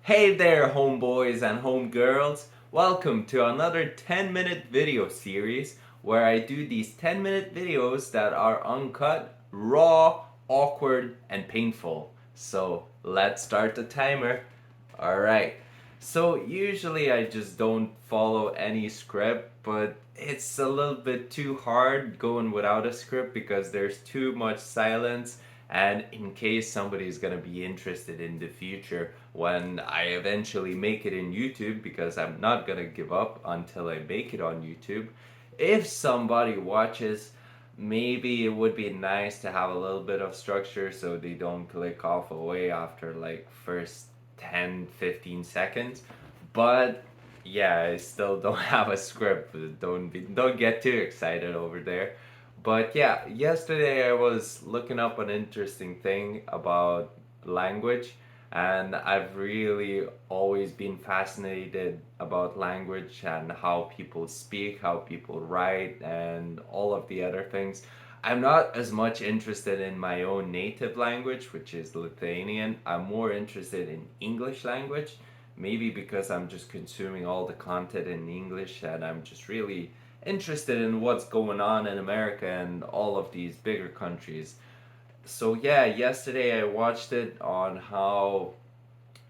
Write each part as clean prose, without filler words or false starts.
Hey there, homeboys and homegirls. Welcome to another 10-minute video series where I do these 10-minute videos that are uncut, raw, awkward, and painful. So let's start the timer. Alright. So usually I just don't follow any script, but it's a little bit too hard going without a script because there's too much silence. And in case somebody's gonna be interested in the future when I eventually make it in YouTube, because I'm not gonna give up until I make it on YouTube, if somebody watches, maybe it would be nice to have a little bit of structure so they don't click off away after like first 10-15 seconds. But yeah, I still don't have a script. Don't get too excited over there. But yeah, yesterday I was looking up an interesting thing about language, and I've really always been fascinated about language and how people speak, how people write, and all of the other things. I'm not as much interested in my own native language, which is Lithuanian. I'm more interested in English language, maybe because I'm just consuming all the content in English and I'm just really interested in what's going on in America and all of these bigger countries. So yeah, yesterday I watched it on how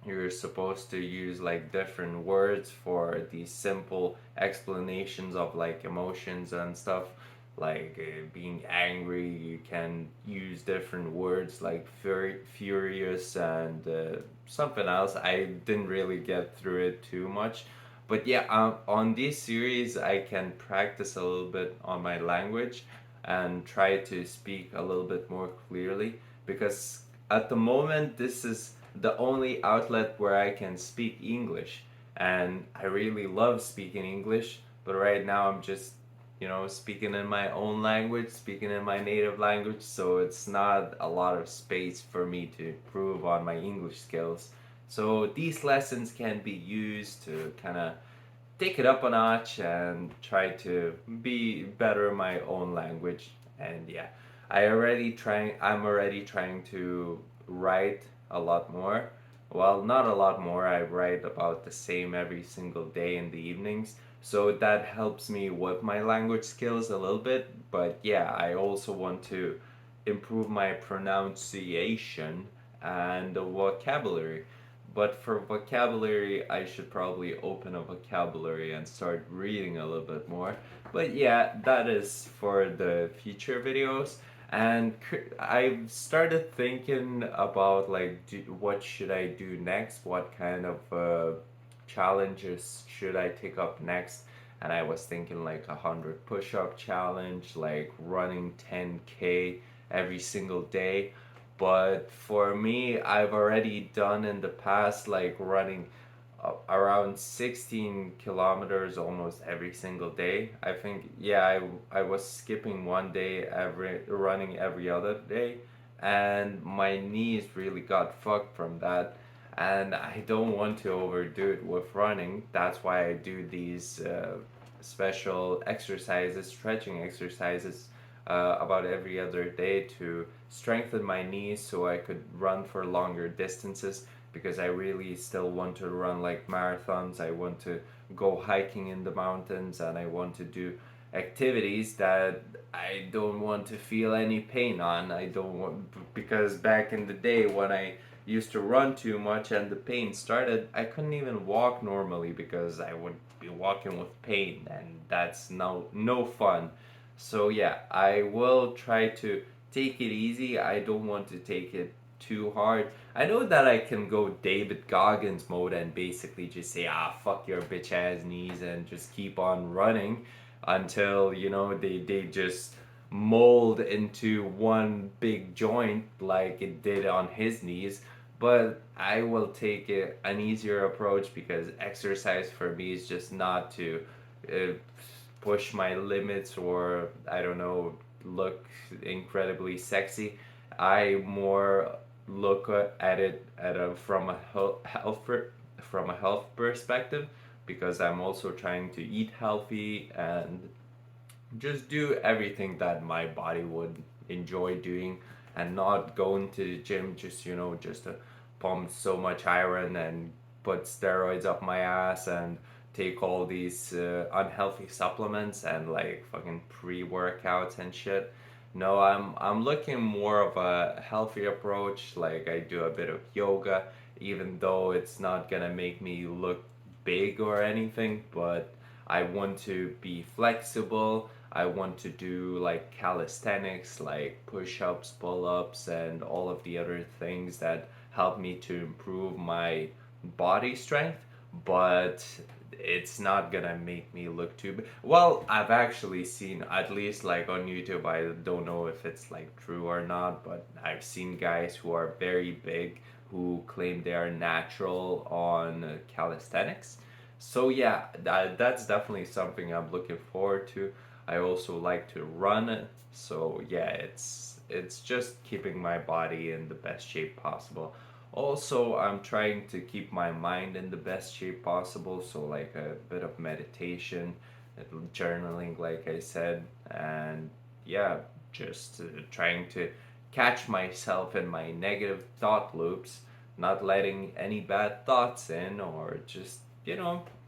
you're supposed to use like different words for these simple explanations of like emotions and stuff, like being angry. You can use different words like furious and something else. I didn't really get through it too much, but yeah, on this series I can practice a little bit on my language and try to speak a little bit more clearly, because at the moment this is the only outlet where I can speak English. And I really love speaking English, but right now I'm just, speaking in my own language, speaking in my native language, so it's not a lot of space for me to improve on my English skills. So these lessons can be used to kind of take it up a notch and try to be better in my own language. And yeah, I'm already trying to write a lot more. Well, not a lot more. I write about the same every single day in the evenings. So that helps me with my language skills a little bit. But yeah, I also want to improve my pronunciation and the vocabulary. But for vocabulary, I should probably open a vocabulary and start reading a little bit more. But yeah, that is for the future videos. And I've started thinking about like, what should I do next? What kind of challenges should I take up next? And I was thinking like 100 push-up challenge, like running 10K every single day. But for me, I've already done in the past like running around 16 kilometers almost every single day. I think, yeah, I was skipping one day, running every other day, and my knees really got fucked from that. And I don't want to overdo it with running. That's why I do these special exercises, stretching exercises, about every other day to strengthen my knees so I could run for longer distances, because I really still want to run like marathons. I want to go hiking in the mountains and I want to do activities that I don't want to feel any pain on. I don't want, because back in the day when I used to run too much and the pain started, I couldn't even walk normally because I would be walking with pain, and that's no fun. So yeah, I will try to take it easy. I don't want to take it too hard. I know that I can go David Goggins mode and basically just say, fuck your bitch ass knees, and just keep on running until, they just mold into one big joint like it did on his knees. But I will take an easier approach, because exercise for me is just not to uh, push my limits, or I don't know, look incredibly sexy. I more look at it from a health perspective, because I'm also trying to eat healthy and just do everything that my body would enjoy doing, and not going to the gym just to pump so much iron and put steroids up my ass and take all these unhealthy supplements and like fucking pre-workouts and shit. No, I'm looking more of a healthy approach. Like I do a bit of yoga, even though it's not gonna make me look big or anything, but I want to be flexible. I want to do like calisthenics, like push-ups, pull-ups, and all of the other things that help me to improve my body strength, but it's not gonna make me look too big. Well, I've actually seen, at least like on YouTube, I don't know if it's like true or not, but I've seen guys who are very big who claim they are natural on calisthenics. So yeah, that's definitely something I'm looking forward to. I also like to run, so yeah, it's just keeping my body in the best shape possible. Also, I'm trying to keep my mind in the best shape possible, so like a bit of meditation, journaling, like I said, and yeah, just trying to catch myself in my negative thought loops, not letting any bad thoughts in, or just,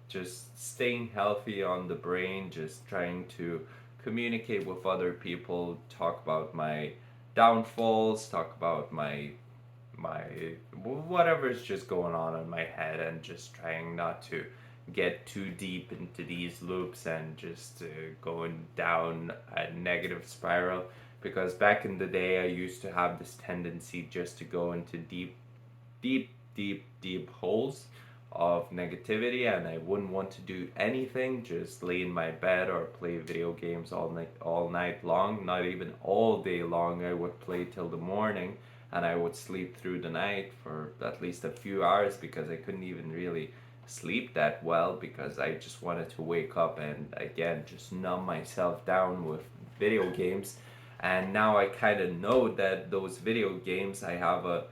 just staying healthy on the brain, just trying to communicate with other people, talk about my downfalls, talk about my whatever's just going on in my head, and just trying not to get too deep into these loops and just going down a negative spiral, because back in the day I used to have this tendency just to go into deep holes of negativity, and I wouldn't want to do anything, just lay in my bed or play video games all night long, not even all day long. I would play till the morning, and I would sleep through the night for at least a few hours, because I couldn't even really sleep that well, because I just wanted to wake up and again just numb myself down with video games. And now I kind of know that those video games, I have a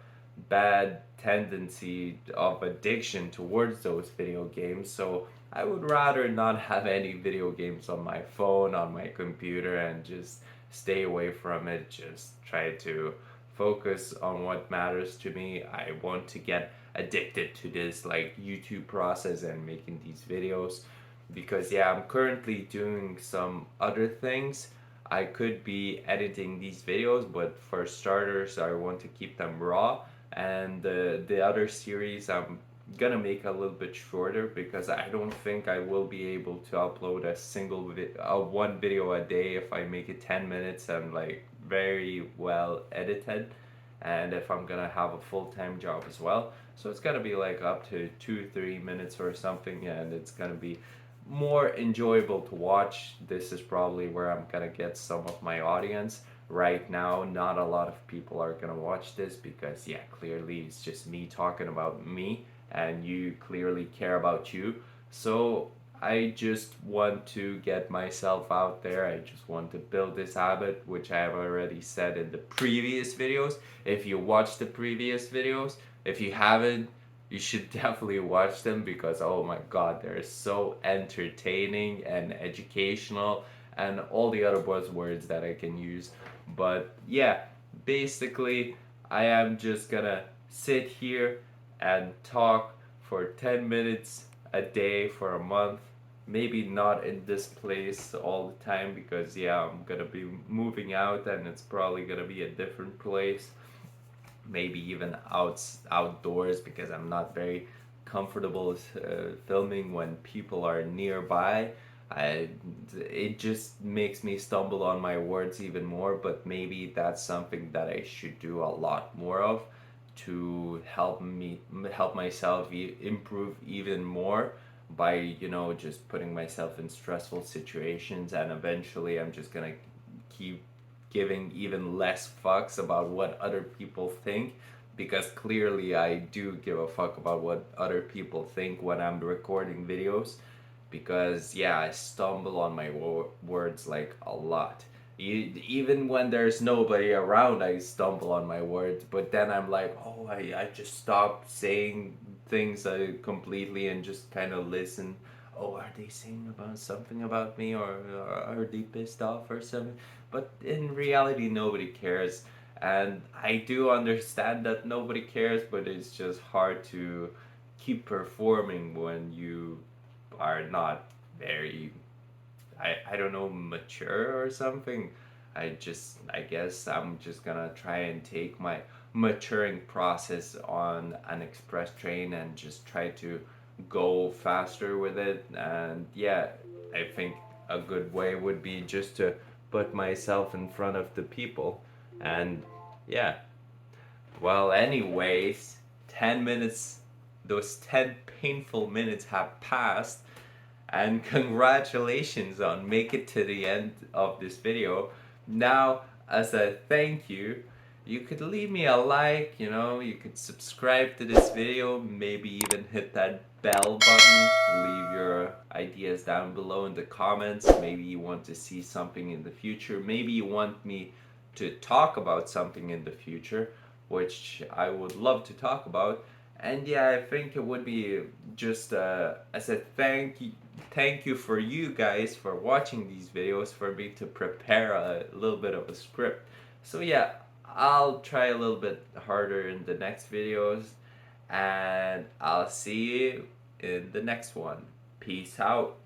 bad tendency of addiction towards those video games. So I would rather not have any video games on my phone, on my computer, and just stay away from it. Just try to focus on what matters to me. I want to get addicted to this like YouTube process and making these videos, because yeah, I'm currently doing some other things. I could be editing these videos, but for starters, I want to keep them raw. And the other series I'm gonna make a little bit shorter, because I don't think I will be able to upload a one video a day if I make it 10 minutes and like very well edited, and if I'm gonna have a full-time job as well. So it's gonna be like up to 2-3 minutes or something, and it's gonna be more enjoyable to watch. This is probably where I'm gonna get some of my audience. Right now, not a lot of people are gonna watch this, because yeah, clearly it's just me talking about me, and you clearly care about you. So I just want to get myself out there. I just want to build this habit, which I have already said in the previous videos. If you watch the previous videos, if you haven't, you should definitely watch them, because oh my god, they're so entertaining and educational and all the other buzzwords that I can use. But yeah, basically, I am just gonna sit here and talk for 10 minutes a day for a month. Maybe not in this place all the time, because yeah, I'm gonna be moving out and it's probably gonna be a different place. Maybe even outdoors, because I'm not very comfortable filming when people are nearby. I, it just makes me stumble on my words even more, but maybe that's something that I should do a lot more of, to help myself improve even more, by just putting myself in stressful situations, and eventually I'm just gonna keep giving even less fucks about what other people think, because clearly I do give a fuck about what other people think when I'm recording videos, because yeah, I stumble on my words like a lot. Even when there's nobody around, I stumble on my words, but then I'm like, oh, I just stop saying things completely and just kind of listen. Oh, are they saying about something about me, or are they pissed off or something? But in reality, nobody cares. And I do understand that nobody cares, but it's just hard keep performing when you are not very, I don't know, mature or something. I guess I'm just gonna try and take my maturing process on an express train and just try to go faster with it. And yeah, I think a good way would be just to put myself in front of the people. And yeah, well, anyways, 10 minutes, those 10 painful minutes have passed, and congratulations on make it to the end of this video. Now, as a thank you, you could leave me a like, you could subscribe to this video, maybe even hit that bell button, leave your ideas down below in the comments. Maybe you want to see something in the future, maybe you want me to talk about something in the future, which I would love to talk about. And yeah, I think it would be just as a thank you for you guys for watching these videos, for me to prepare a little bit of a script. So yeah, I'll try a little bit harder in the next videos, and I'll see you in the next one. Peace out.